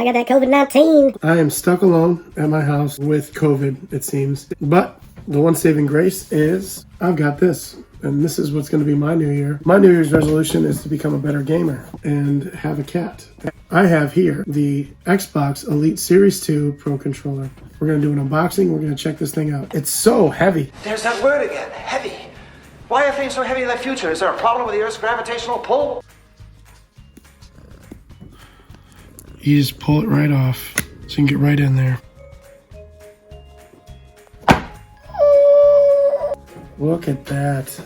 got that COVID-19. I am stuck alone at my house with COVID, it seems. But the one saving grace is I've got this. And this is what's going to be my new year. My New Year's resolution is to become a better gamer and have a cat. I have here the Xbox Elite Series 2 Pro Controller. We're going to do an unboxing. We're going to check this thing out. It's so heavy. There's that word again, heavy. Why are things so heavy in the future? Is there a problem with the Earth's gravitational pull? You just pull it right off so you can get right in there. Look at that.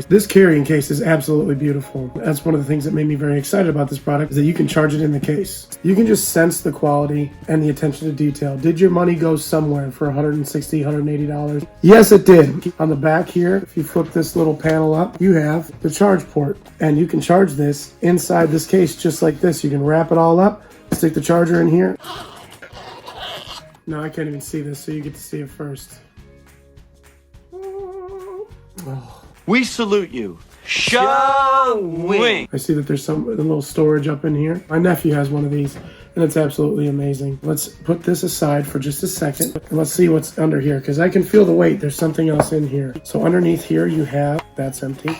This carrying case is absolutely beautiful. That's one of the things that made me very excited about this product, is that you can charge it in the case. You can just sense the quality and the attention to detail. Did your money go somewhere for $160, $180? Yes, it did. On the back here, if you flip this little panel up, you have the charge port. And you can charge this inside this case just like this. You can wrap it all up, stick the charger in here. No, I can't even see this, so you get to see it first. Oh. We salute you. Showing. I see that there's a little storage up in here. My nephew has one of these, and it's absolutely amazing. Let's put this aside for just a second, and let's see what's under here, because I can feel the weight. There's something else in here. So underneath here you have, that's empty.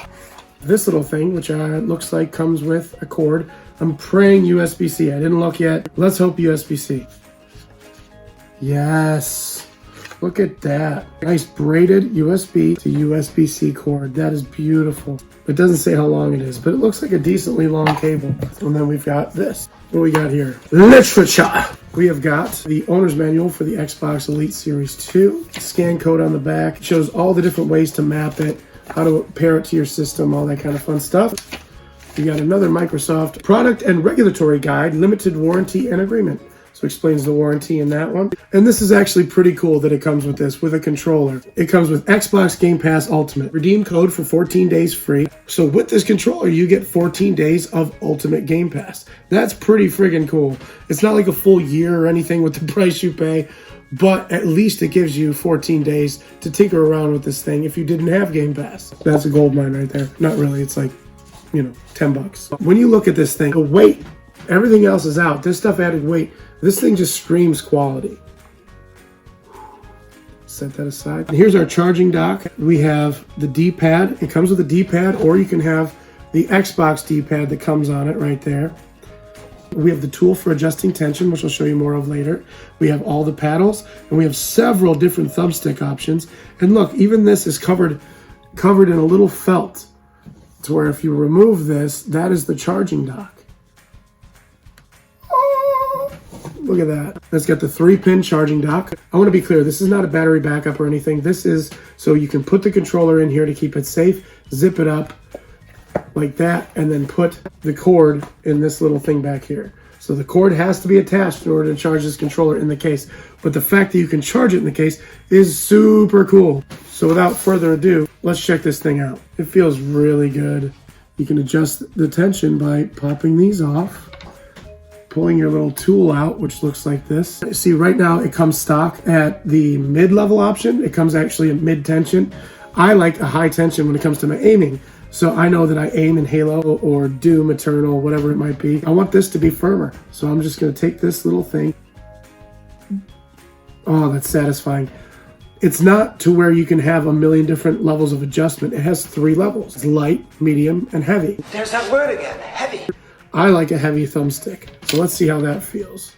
This little thing, which looks like comes with a cord. I'm praying USB-C. I didn't look yet. Let's hope USB-C. Yes. Look at that. Nice braided USB to USB-C cord. That is beautiful. It doesn't say how long it is, but it looks like a decently long cable. And then we've got this. What do we got here? Literature. We have got the owner's manual for the Xbox Elite Series 2. Scan code on the back. It shows all the different ways to map it, how to pair it to your system, all that kind of fun stuff. We got another Microsoft product and regulatory guide, limited warranty and agreement. So explains the warranty in that one. And this is actually pretty cool that it comes with this, with a controller. It comes with Xbox Game Pass Ultimate. Redeem code for 14 days free. So with this controller, you get 14 days of Ultimate Game Pass. That's pretty friggin' cool. It's not like a full year or anything with the price you pay, but at least it gives you 14 days to tinker around with this thing if you didn't have Game Pass. That's a gold mine right there. Not really, it's like, $10. When you look at this thing, the weight, everything else is out. This stuff added weight. This thing just screams quality. Set that aside. And here's our charging dock. We have the D-pad. It comes with a D-pad, or you can have the Xbox D-pad that comes on it right there. We have the tool for adjusting tension, which I'll show you more of later. We have all the paddles, and we have several different thumbstick options. And look, even this is covered in a little felt, to where if you remove this, that is the charging dock. Look at that. It's got the 3-pin charging dock. I want to be clear, this is not a battery backup or anything. This is so you can put the controller in here to keep it safe, zip it up like that, and then put the cord in this little thing back here. So the cord has to be attached in order to charge this controller in the case. But the fact that you can charge it in the case is super cool. So without further ado, let's check this thing out. It feels really good. You can adjust the tension by popping these off, pulling your little tool out, which looks like this. See, right now it comes stock at the mid-level option. It comes actually at mid-tension. I like a high tension when it comes to my aiming. So I know that I aim in Halo or Doom Eternal, whatever it might be. I want this to be firmer. So I'm just gonna take this little thing. Oh, that's satisfying. It's not to where you can have a million different levels of adjustment. It has 3 levels. It's light, medium, and heavy. There's that word again, heavy. I like a heavy thumbstick. So let's see how that feels.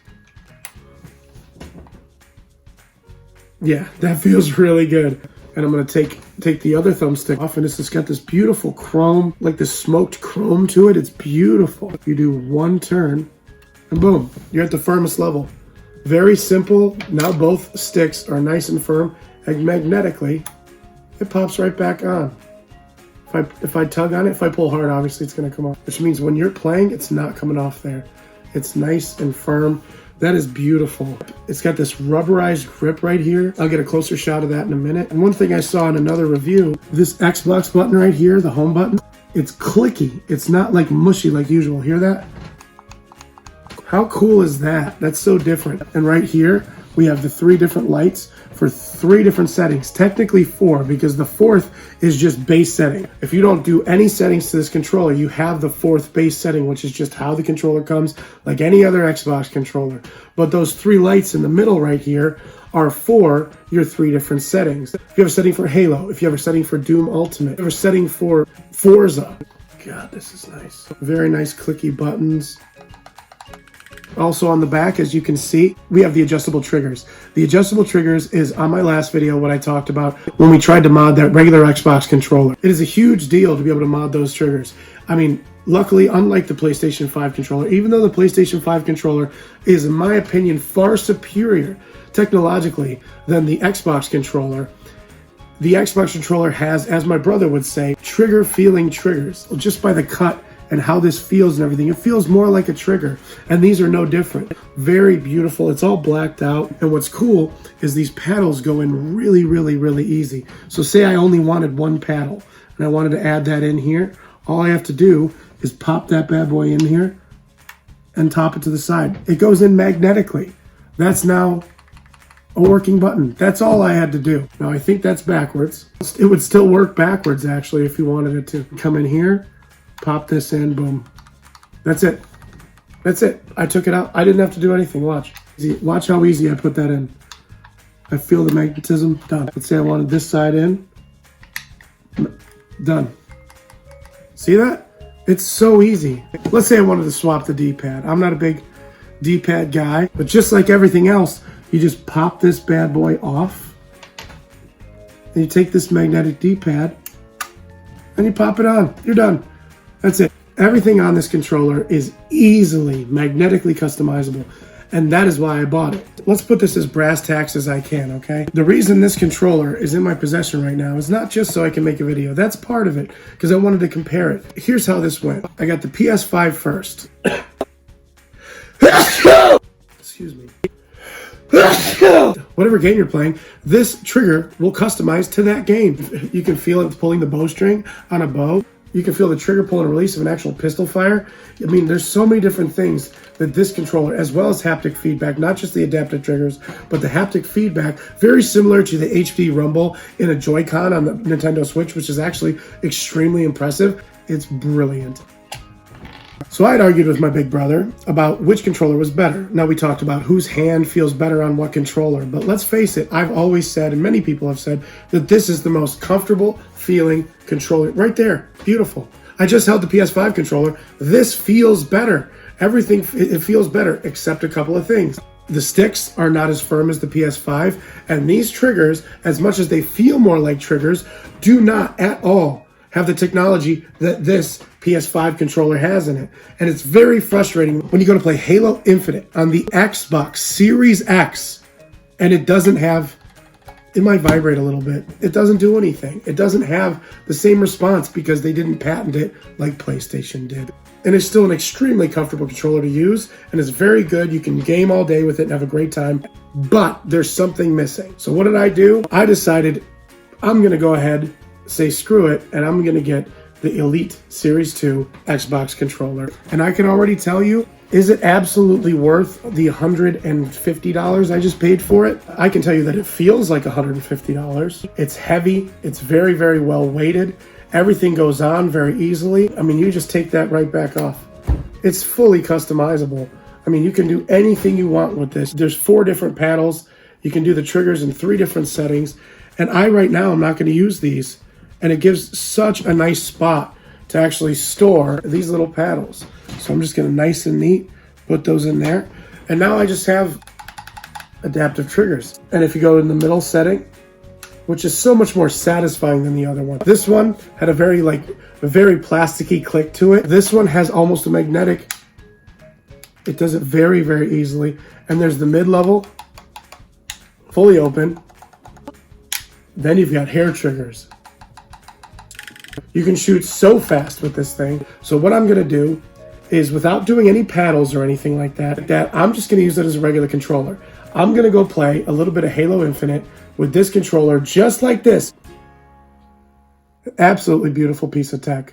Yeah, that feels really good. And I'm gonna take the other thumbstick off, and it's just got this beautiful chrome, like this smoked chrome to it. It's beautiful. You do one turn, and boom, you're at the firmest level. Very simple. Now both sticks are nice and firm, and magnetically, it pops right back on. If I tug on it, if I pull hard, obviously it's gonna come off, which means when you're playing, it's not coming off there. It's nice and firm. That is beautiful. It's got this rubberized grip right here. I'll get a closer shot of that in a minute. And one thing I saw in another review, this Xbox button right here, the home button, it's clicky. It's not like mushy like usual. Hear that? How cool is that? That's so different. And right here, we have the 3 different lights for 3 different settings. Technically 4, because the 4th is just base setting. If you don't do any settings to this controller, you have the 4th base setting, which is just how the controller comes, like any other Xbox controller. But those 3 lights in the middle right here are for your 3 different settings. If you have a setting for Halo, if you have a setting for Doom Ultimate, if you have a setting for Forza. God, this is nice. Very nice clicky buttons. Also on the back, as you can see, we have the adjustable triggers. The adjustable triggers is on my last video what I talked about when we tried to mod that regular Xbox controller. It is a huge deal to be able to mod those triggers. I mean, luckily, unlike the PlayStation 5 controller, even though the PlayStation 5 controller is, in my opinion, far superior technologically than the Xbox controller, the Xbox controller has, as my brother would say, trigger feeling triggers. Just by the cut and how this feels and everything, it feels more like a trigger, and these are no different. Very beautiful. It's all blacked out, and what's cool is these paddles go in really, really, really easy. So say I only wanted 1 paddle and I wanted to add that in here, all I have to do is pop that bad boy in here and top it to the side. It goes in magnetically. That's now a working button. That's all I had to do. Now I think that's backwards. It would still work backwards actually if you wanted it to. Come in here, pop this in, boom. That's it. That's it. I took it out. I didn't have to do anything. Watch. Watch how easy I put that in. I feel the magnetism. Done. Let's say I wanted this side in. Done. See that? It's so easy. Let's say I wanted to swap the D-pad. I'm not a big D-pad guy, but just like everything else, you just pop this bad boy off. And you take this magnetic D-pad and you pop it on. You're done. That's it. Everything on this controller is easily magnetically customizable, and that is why I bought it. Let's put this as brass tacks as I can, okay? The reason this controller is in my possession right now is not just so I can make a video. That's part of it, because I wanted to compare it. Here's how this went. I got the PS5 first. Excuse me. Whatever game you're playing, this trigger will customize to that game. You can feel it pulling the bowstring on a bow. You can feel the trigger pull and release of an actual pistol fire. I mean, there's so many different things that this controller, as well as haptic feedback, not just the adaptive triggers, but the haptic feedback, very similar to the HD Rumble in a Joy-Con on the Nintendo Switch, which is actually extremely impressive. It's brilliant. So I had argued with my big brother about which controller was better. Now we talked about whose hand feels better on what controller, but let's face it, I've always said, and many people have said, that this is the most comfortable feeling controller. Right there, beautiful. I just held the PS5 controller. This feels better. Everything, it feels better, except a couple of things. The sticks are not as firm as the PS5, and these triggers, as much as they feel more like triggers, do not at all have the technology that this PS5 controller has in it. And it's very frustrating when you go to play Halo Infinite on the Xbox Series X and it doesn't have, it might vibrate a little bit. It doesn't do anything. It doesn't have the same response because they didn't patent it like PlayStation did. And it's still an extremely comfortable controller to use, and it's very good. You can game all day with it and have a great time, but there's something missing. So what did I do? I decided I'm gonna go ahead, say screw it, and I'm gonna get the Elite Series 2 Xbox controller. And I can already tell you, is it absolutely worth the $150 I just paid for it? I can tell you that it feels like $150. It's heavy, it's very, very well weighted. Everything goes on very easily. I mean, you just take that right back off. It's fully customizable. I mean, you can do anything you want with this. There's 4 different paddles. You can do the triggers in 3 different settings. And I, right now, I'm not gonna use these. And it gives such a nice spot to actually store these little paddles. So I'm just gonna nice and neat put those in there. And now I just have adaptive triggers. And if you go in the middle setting, which is so much more satisfying than the other one. This one had a very plasticky click to it. This one has almost a magnetic. It does it very, very easily. And there's the mid-level, fully open. Then you've got hair triggers. You can shoot so fast with this thing. So what I'm gonna do is, without doing any paddles or anything like that, I'm just gonna use it as a regular controller. I'm gonna go play a little bit of Halo Infinite with this controller just like this. Absolutely beautiful piece of tech.